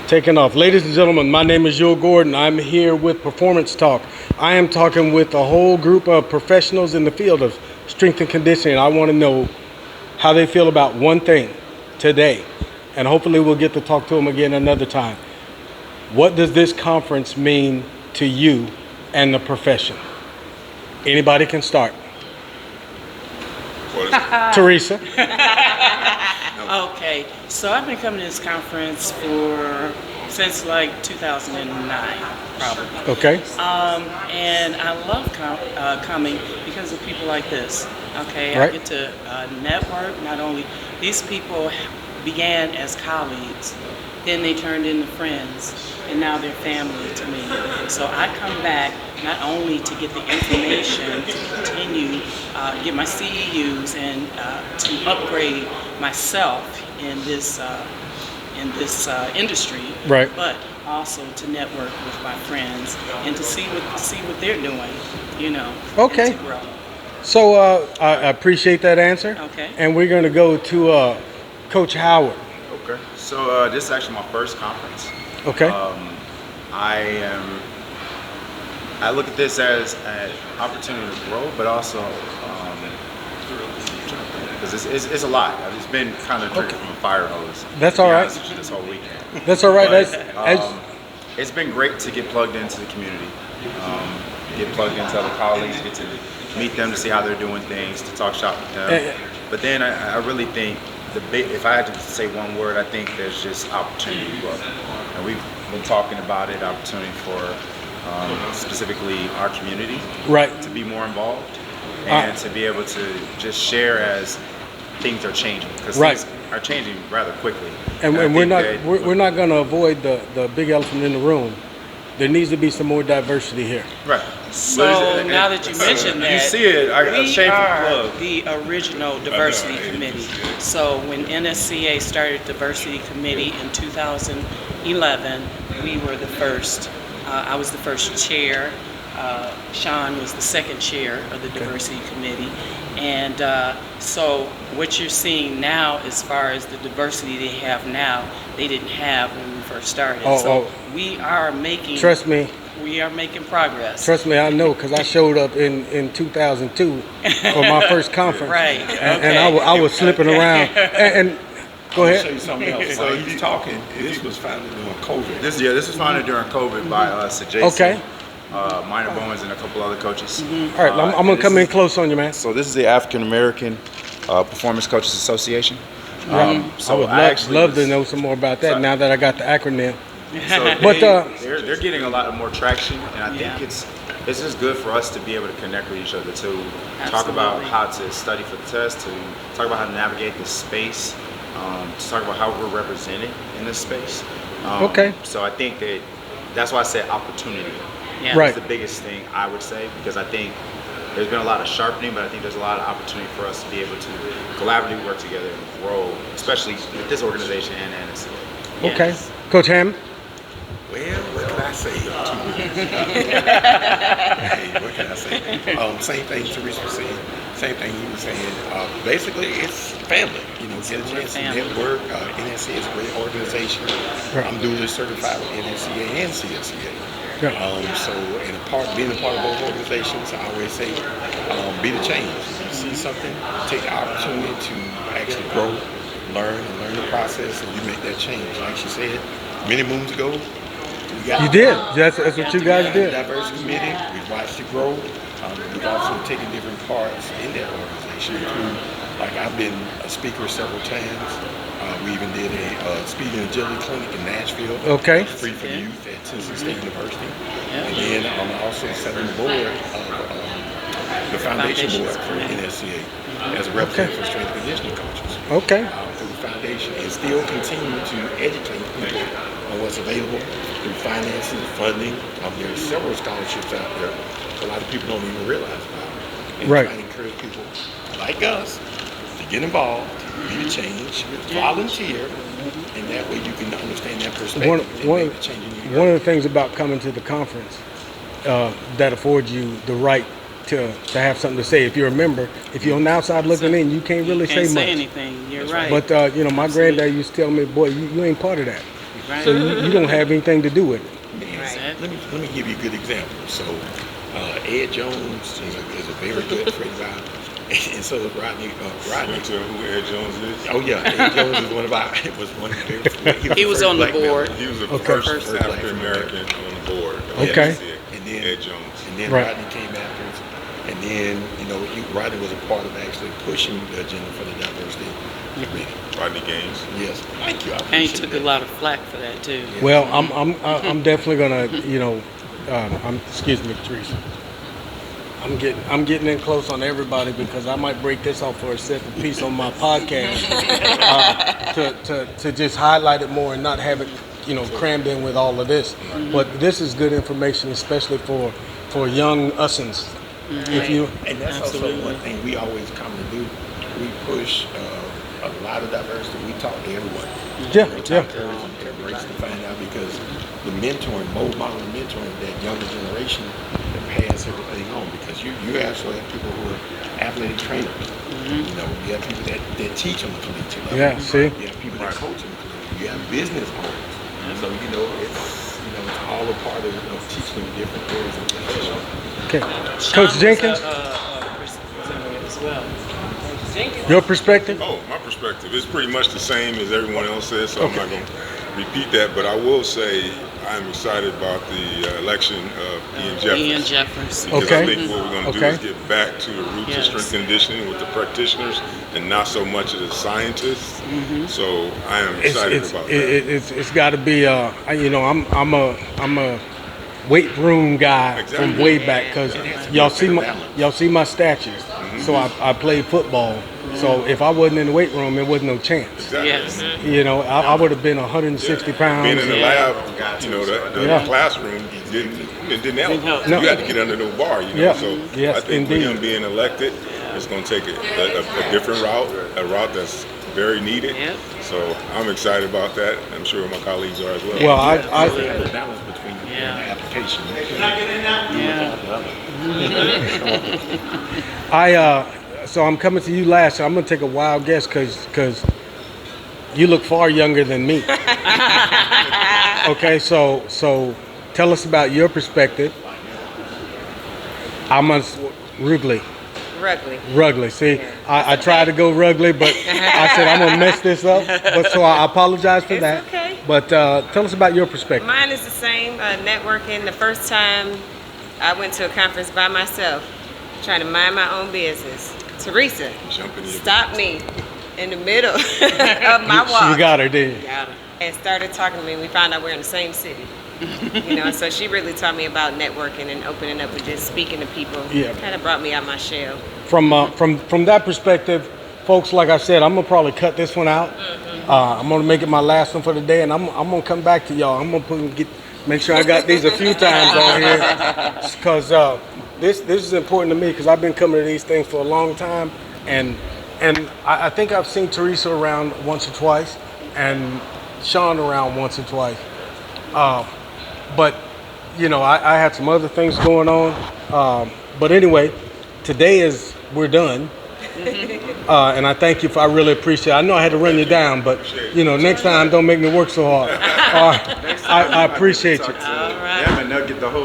Taking off. Ladies and gentlemen, my name is Jules Gordon. I'm here with Performance Talk. I am talking with a whole group of professionals in the field of strength and conditioning. I want to know how they feel about one thing today, and hopefully we'll get to talk to them again another time. What does this conference mean to you and the profession? Anybody can start. Teresa. Okay, so I've been coming to this conference since like 2009, probably. Okay. And I love coming because of people like this. Okay, Right. I get to network. Not only these people began as colleagues, then they turned into friends, and now they're family to me. So I come back not only to get the information to continue, get my CEUs and to upgrade myself in this industry, Right. but also to network with my friends and to see what they're doing, you know. Okay. And to grow. So I appreciate that answer. Okay. And we're going to go to Coach Howard. Okay, so this is actually my first conference. Okay. I look at this as an opportunity to grow, but also because it's a lot. It's been kind of drinking from a fire hose. That's to be all right. honest with you, this whole weekend. That's all right. But, it's been great to get plugged into the community, get plugged into other colleagues, get to meet them to see how they're doing things, to talk shop with them. But then I really think if I had to say one word, I think there's just opportunity to grow. And we've been talking about it, opportunity for specifically our community, Right. to be more involved and to be able to just share as things are changing, because Right. things are changing rather quickly. And I we're think not that- we're not going to avoid the big elephant in the room. There needs to be some more diversity here. Right. So now that you mentioned that, you see it, a we shameful are plug. the original diversity committee. So when NSCA started diversity committee in 2011, we were the first. I was the first chair. Sean was the second chair of the diversity committee. And so what you're seeing now, as far as the diversity they have now, they didn't have when we first started. We are making. Trust me. We are making progress. Trust me, I know, because I showed up in 2002 for my first conference. Right. And I was slipping around. And go I'll ahead. show you something else. So you talking? This was founded during COVID. This was founded during COVID by us at Jason, Okay. Minor Bowens, and a couple other coaches. All right, I'm going to come in close on you, man. So this is the African American Performance Coaches Association. I would love to know some more about that now that I got the acronym. So But, they're getting a lot more traction, and I think it's just good for us to be able to connect with each other, to talk about how to study for the test, to talk about how to navigate this space, to talk about how we're represented in this space. Okay. So I think that's why I said opportunity. Yeah. Right. That's the biggest thing I would say, because I think there's been a lot of sharpening, but I think there's a lot of opportunity for us to be able to collaboratively work together and grow, especially with this organization and NSCA. Okay. Yes. Coach Hammond? Well, what can I say? Hey, what can I say? Same thing Teresa was saying. Same thing you were saying. Basically, it's family. You know, get a chance to network. NSCA is a great organization. Right. I'm duly certified with NSCA and CSCA. Yeah. So, being a part of both organizations, I always say, be the change. If you see something, take the opportunity to actually grow, learn the process, and you make that change. Like she said, many moons ago, You did. That's what you guys did. Diversity committee. We've watched it grow. We've also taken different parts in that organization. Like I've been a speaker several times. We even did a speed and agility clinic in Nashville. Okay. Free for the youth at Tennessee State University. And then I'm also sat on the board of the foundation board for NSCA as a representative for strength and conditioning coaches. Okay. Through the foundation, and still continue to educate people on what's available through finances, funding. There are several scholarships out there a lot of people don't even realize about. And Right. trying to encourage people like us to get involved, be the change, volunteer, and that way you can understand that perspective and make the change in your One of the things about coming to the conference that affords you the right to have something to say. If you're a member, if you're on the outside looking in, you can't really You can't say say much. anything. You're right. But my granddad used to tell me, boy, you ain't part of that. Right. So you don't have anything to do with it. Exactly. Let me give you a good example. So Ed Jones is a very good friend of ours, and so is Rodney. Rodney, tell who Ed Jones is? Oh yeah, Ed Jones is one of our. Was one of the He was on the board. He was the Okay. first African American on the board. Okay. And then Ed Jones. And then Right. Rodney came after us. And then, Rodney was a part of actually pushing the agenda for the diversity committee. Rodney Gaines. Yes. Thank you. I And he appreciate took that. a lot of flack for that too. Well, I'm definitely gonna, excuse me, Teresa. I'm getting in close on everybody because I might break this off for a separate piece on my podcast to just highlight it more and not have it, crammed in with all of this. But this is good information, especially for young usins. If you And that's Absolutely. also one thing we always come to do. We push a lot of diversity. We talk to everyone. Yeah, We yeah. talk to everyone to find out because the mentoring, model mentoring, that younger generation that pass everything on. Because you also have people who are athletic trainers. You have people that teach on the collegiate level. Yeah, see? You have people that coach on the collegiate. You have business owners. So it's all a part of teaching them different areas of things. Okay, Sean Coach was Jenkins, representative as well. Coach Jenkins. your perspective? Oh, my perspective is pretty much the same as everyone else says, so I'm not going to repeat that. But I will say I'm excited about the election of Ian Jeffers. Ian Jeffers. Because Okay. I think what we're going to do Okay. is get back to the roots Yes. of strength and conditioning with the practitioners and not so much of the scientists. So I am excited about that. It's got to be. I'm a weight room guy Exactly. from way back because y'all see my statues. So I played football. So if I wasn't in the weight room, there wasn't no chance. Exactly. Yes. I would have been 160 pounds. Being in the Yeah. lab, the Yeah. classroom didn't help. help. No. You had to get under the bar, Yeah. So Yes, I think with indeed. him being elected, it's going to take a different route, a route that's very needed. Yep. So I'm excited about that. I'm sure my colleagues are as well. Well, You have to have a balance between the Yeah. application. Yeah. So I'm coming to you last. So I'm gonna take a wild guess because you look far younger than me. Okay, so tell us about your perspective. I'm Rugley. See, I tried to go Rugley, but I said I'm gonna mess this up. But so I apologize for It's that. okay. But tell us about your perspective. Mine is the same, networking. The first time I went to a conference by myself, trying to mind my own business. Teresa Jumping in. stopped me in the middle of my walk You got her, did you? Got it. and started talking to me. We found out we're in the same city. So she really taught me about networking and opening up and just speaking to people. Yeah. Kind of brought me out my shell. From that perspective, folks, like I said, I'm gonna probably cut this one out. I'm gonna make it my last one for the day, and I'm gonna come back to y'all. I'm gonna make sure I got these a few times on here, because this is important to me because I've been coming to these things for a long time, and I think I've seen Teresa around once or twice, and Sean around once or twice. But I had some other things going on. But anyway, today we're done. And I thank you I really appreciate it. I know I had to run you down, but next time don't make me work so hard. I appreciate you. All right. Them and they'll get the whole